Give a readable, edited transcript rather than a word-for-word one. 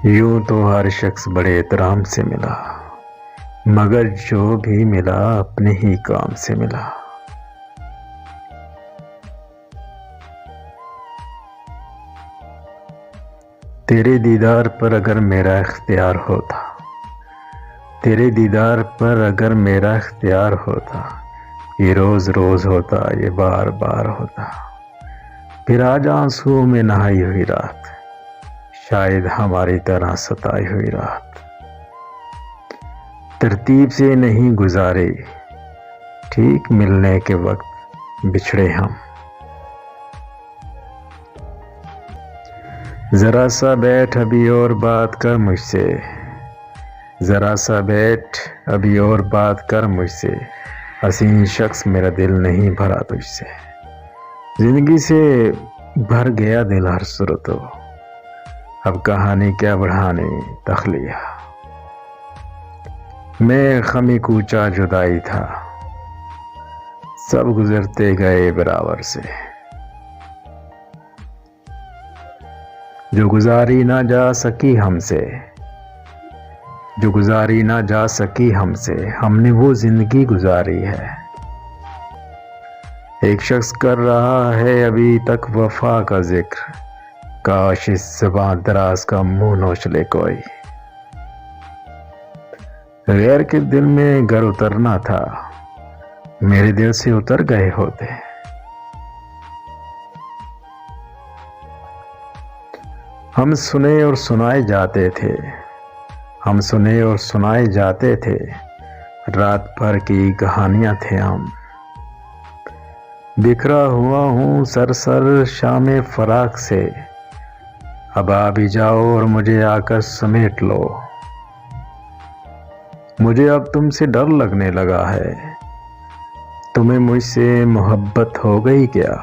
یوں تو ہر شخص بڑے احترام سے ملا، مگر جو بھی ملا اپنے ہی کام سے ملا۔ تیرے دیدار پر اگر میرا اختیار ہوتا، تیرے دیدار پر اگر میرا اختیار ہوتا، یہ روز روز ہوتا، یہ بار بار ہوتا، پھر آج آنسوؤں میں نہائی ہوئی رات، شاید ہماری طرح ستائی ہوئی رات، ترتیب سے نہیں گزاری، ٹھیک ملنے کے وقت بچھڑے ہم۔ ذرا سا بیٹھ ابھی اور بات کر مجھ سے، ذرا سا بیٹھ ابھی اور بات کر مجھ سے، حسین شخص میرا دل نہیں بھرا تجھ سے، زندگی سے بھر گیا دل ہر صورت و، اب کہانی کیا بڑھانی تخلیہ، میں خمی کوچا جدائی تھا، سب گزرتے گئے برابر سے، جو گزاری نہ جا سکی ہم سے، جو گزاری نہ جا سکی ہم سے، ہم نے وہ زندگی گزاری ہے۔ ایک شخص کر رہا ہے ابھی تک وفا کا ذکر، کاش اس زبان دراز کا منہ نوچ لے کوئی، غیر کے دل میں گر اترنا تھا، میرے دل سے اتر گئے ہوتے۔ ہم سنے اور سنائے جاتے تھے، ہم سنے اور سنائے جاتے تھے، رات بھر کی کہانیاں تھے ہم، بکھرا ہوا ہوں سرسر شام فراق سے، اب آ بھی جاؤ اور مجھے آ کر سمیٹ لو، مجھے اب تم سے ڈر لگنے لگا ہے، تمہیں مجھ سے محبت ہو گئی کیا؟